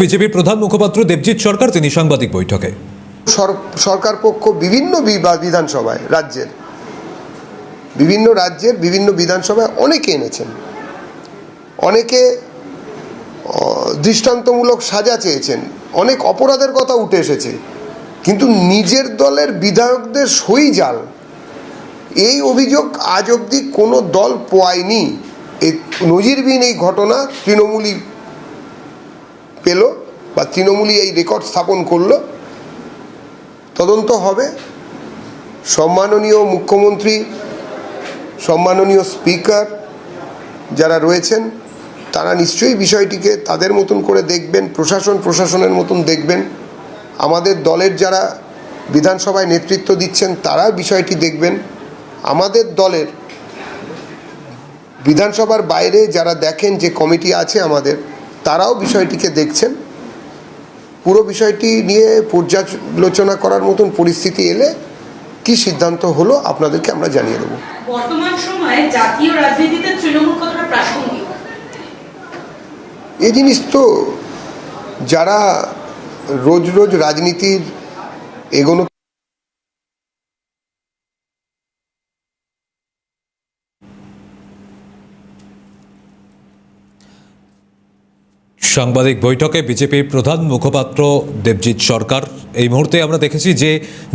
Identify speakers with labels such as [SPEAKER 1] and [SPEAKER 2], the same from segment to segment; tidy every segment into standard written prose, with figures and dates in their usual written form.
[SPEAKER 1] বিজেপির প্রধান মুখপাত্র দেবজিৎ সরকার তিনি সাংবাদিক বৈঠকে
[SPEAKER 2] সরকার পক্ষ বিভিন্ন বিধানসভায় রাজ্যের বিভিন্ন বিধানসভায় অনেকে এনেছেন, অনেকে দৃষ্টান্তমূলক সাজা চেয়েছেন, অনেক অপরাধের কথা উঠে এসেছে, কিন্তু নিজের দলের বিধায়কদের সই জাল এই অভিযোগ আজ অবধি কোনো দল পোয়ায়নি। এই নজিরবিহীন এই ঘটনা তৃণমূলই পেল বা তৃণমূলই এই রেকর্ড স্থাপন করলো। তদন্ত হবে, সম্মাননীয় মুখ্যমন্ত্রী, সম্মাননীয় স্পিকার যারা রয়েছেন তারা নিশ্চয়ই বিষয়টিকে তাদের মতন করে দেখবেন, প্রশাসনের মতন দেখবেন, আমাদের দলের যারা বিধানসভায় নেতৃত্ব দিচ্ছেন তারা বিষয়টি দেখবেন, আমাদের দলের বিধানসভার বাইরে যারা দেখেন যে কমিটি আছে আমাদের তারাও বিষয়টিকে দেখছেন। পুরো বিষয়টি নিয়ে পর্যালোচনা করার মতন পরিস্থিতি এলে কি সিদ্ধান্ত হলো আপনাদেরকে আমরা জানিয়ে দেব।
[SPEAKER 3] বর্তমান সময়ে জাতীয় রাজনীতিতে তৃণমূল কতটা প্রাসঙ্গিক?
[SPEAKER 2] এই জিনিস তো যারা রোজ রোজ রাজনীতির এগোনো
[SPEAKER 1] সাংবাদিক বৈঠকে বিজেপির প্রধান মুখপাত্র দেবজিৎ সরকার। এই মুহূর্তে আমরা দেখেছি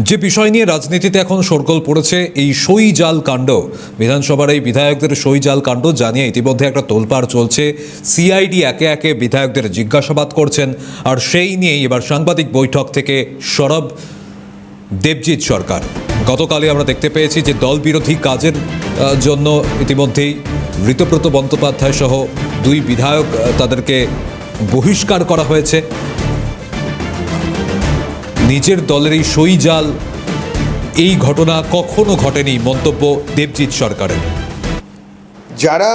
[SPEAKER 1] যে বিষয় নিয়ে রাজনীতিতে এখন শোরগোল পড়েছে, এই সই জাল কাণ্ড, বিধানসভার এই বিধায়কদের সই জাল কাণ্ড জানিয়ে ইতিমধ্যে একটা তোলপাড় চলছে। সিআইডি একে একে বিধায়কদের জিজ্ঞাসাবাদ করছেন, আর সেই নিয়েই এবার সাংবাদিক বৈঠক থেকে সরব দেবজিৎ সরকার। গতকালই আমরা দেখতে পেয়েছি যে দল বিরোধী কাজের জন্য ইতিমধ্যেই ঋতব্রত বন্দ্যোপাধ্যায় সহ দুই বিধায়ক তাদেরকে বহিষ্কার করা হয়েছে। নিজের দলের এই সই জাল, এই ঘটনা কখনো ঘটেনি মন্তব্য দেবজিৎ সরকারের।
[SPEAKER 2] যারা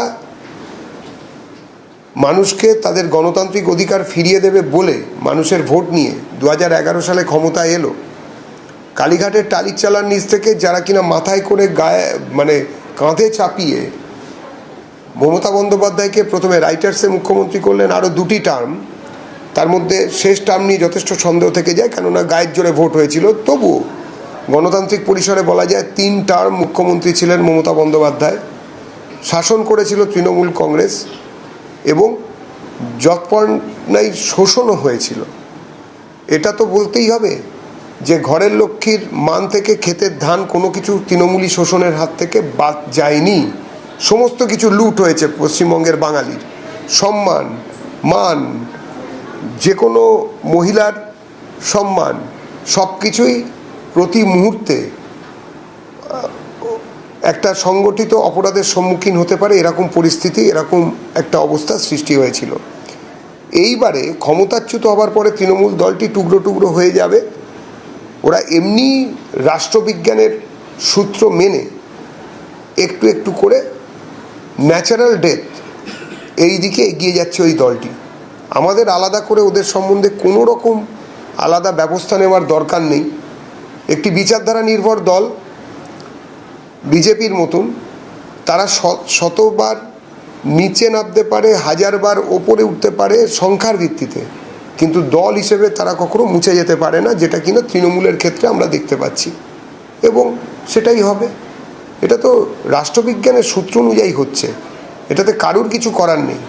[SPEAKER 2] মানুষকে তাদের গণতান্ত্রিক অধিকার ফিরিয়ে দেবে বলে মানুষের ভোট নিয়ে 2011 সালে ক্ষমতায় এলো, কালীঘাটের টালির চালার নিচ থেকে যারা কিনা মাথায় করে গায়ে কাঁধে চাপিয়ে মমতা বন্দ্যোপাধ্যায়কে প্রথমে রাইটার্সে মুখ্যমন্ত্রী করলেন আরও 2টি টার্ম, তার মধ্যে শেষ টার্ম নিয়ে যথেষ্ট সন্দেহ থেকে যায়, কেননা গায়ের জোরে ভোট হয়েছিল, তবুও গণতান্ত্রিক পরিসরে বলা যায় 3 টার্ম মুখ্যমন্ত্রী ছিলেন মমতা বন্দ্যোপাধ্যায়, শাসন করেছিল তৃণমূল কংগ্রেস এবং যৎপর্যায়ে শোষণও হয়েছিল। এটা তো বলতেই হবে যে ঘরের লক্ষ্মীর মান থেকে ক্ষেতের ধান কোনো কিছু তৃণমূলী শোষণের হাত থেকে বাদ যায়নি। সমস্ত কিছু লুট হয়েছে পশ্চিমবঙ্গের বাঙালির, সম্মান, মান, যে কোনো মহিলার সম্মান, সব কিছুই প্রতি মুহূর্তে একটা সংগঠিত অপরাধের সম্মুখীন হতে পারে, এরকম পরিস্থিতি, এরকম একটা অবস্থা সৃষ্টি হয়েছিল। এইবারে ক্ষমতাচ্যুত হবার পরে তৃণমূল দলটি টুকরো টুকরো হয়ে যাবে। ওরা এমনি রাষ্ট্রবিজ্ঞানের সূত্র মেনে একটু একটু করে ন্যাচারাল ডেথ এই দিকে এগিয়ে যাচ্ছে ওই দলটি। আমাদের আলাদা করে ওদের সম্বন্ধে কোনো রকম আলাদা ব্যবস্থা নেওয়ার দরকার নেই। একটি বিচারধারা নির্ভর দল বিজেপির মতন, তারা শতবার নিচে নামতে পারে, 1000বার ওপরে উঠতে পারে সংখ্যার ভিত্তিতে, কিন্তু দল হিসেবে তারা কখনো মুছে যেতে পারে না, যেটা কিনা তৃণমূলের ক্ষেত্রে আমরা দেখতে পাচ্ছি, এবং সেটাই হবে। এটা তো রাষ্ট্রবিজ্ঞানের সূত্র অনুযায়ী হচ্ছে, এটাতে কারুর কিছু করার নেই।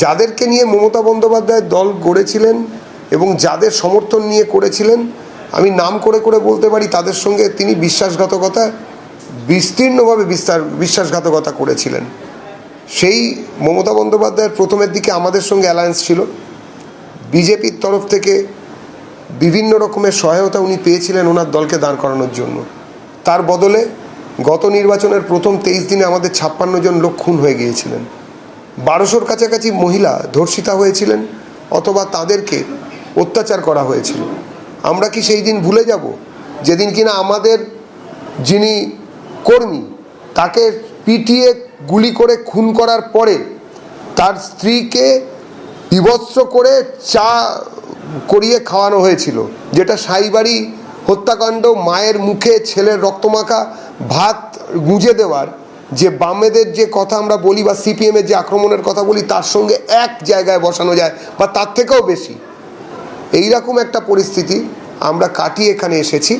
[SPEAKER 2] যাদেরকে নিয়ে মমতা বন্দ্যোপাধ্যায় দল গড়েছিলেন এবং যাদের সমর্থন নিয়ে করেছিলেন, আমি নাম করে করে বলতে পারি, তাদের সঙ্গে তিনি বিস্তীর্ণভাবে বিশ্বাসঘাতকতা করেছিলেন। সেই মমতা বন্দ্যোপাধ্যায়ের প্রথমের দিকে আমাদের সঙ্গে অ্যালায়েন্স ছিল, বিজেপির তরফ থেকে বিভিন্ন রকমের সহায়তা উনি পেয়েছিলেন ওনার দলকে দাঁড় করানোর জন্য। তার বদলে গত নির্বাচনের প্রথম 23 দিনে আমাদের 56 জন লোক খুন হয়ে গিয়েছিলেন, 1200-র কাছাকাছি মহিলা ধর্ষিতা হয়েছিলেন অথবা তাদেরকে অত্যাচার করা হয়েছিল। আমরা কি সেই দিন ভুলে যাব যেদিন কিনা আমাদের যিনি কর্মী তাকে পিটিয়ে গুলি করে খুন করার পরে তার স্ত্রীকে বিভৎস করে চা করিয়ে খাওয়ানো হয়েছিল, যেটা সাইবাড়ি হত্যাকাণ্ড, মায়ের মুখে ছেলের রক্তমাখা ভাত গুঁজে দেওয়ার যে বামেদের যে কথা আমরা বলি বা সিপিএমের যে আক্রমণের কথা বলি, তার সঙ্গে এক জায়গায় বসানো যায় বা তার থেকেও বেশি। এইরকম একটা পরিস্থিতি আমরা কাটিয়ে এখানে এসেছি।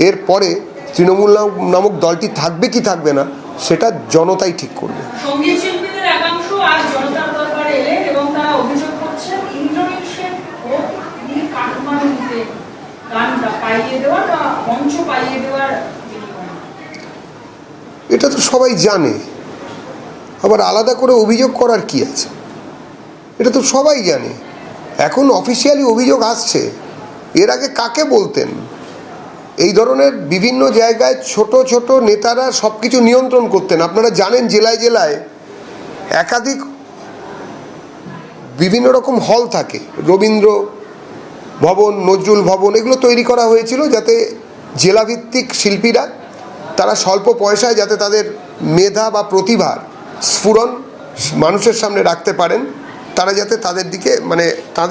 [SPEAKER 2] এরপরে তৃণমূল নামক দলটি থাকবে কি থাকবে না সেটা জনতাই ঠিক করবে।
[SPEAKER 3] সঙ্গীত শিল্পীদের একাংশ আজ জনতার দরবারে এলেন এবং তারা অভিযোগ করছেন ইন্দ্রনীল ভোট নিয়ে কাঠমান্ডুতে গানটা পাইয়ে দেওয়ার বা মঞ্চ পাইয়ে দেওয়ার।
[SPEAKER 2] এটা তো সবাই জানে, আবার আলাদা করে অভিযোগ করার কি আছে? এটা তো সবাই জানে। এখন অফিসিয়ালি অভিযোগ আসছে। এর আগে কাকে বলতেন? এই ধরনের বিভিন্ন জায়গায় ছোট ছোট নেতারা সব কিছু নিয়ন্ত্রণ করতেন। আপনারা জানেন জেলায় জেলায় একাধিক বিভিন্ন রকম হল থাকে, রবীন্দ্র ভবন, নজরুল ভবন, এগুলো তৈরি করা হয়েছিল যাতে জেলাভিত্তিক শিল্পীরা তারা স্বল্প পয়সায় যাতে তাদের মেধা বা প্রতিভার স্ফুরণ মানুষের সামনে রাখতে পারেন, তারা যাতে তাদের দিকে তাদের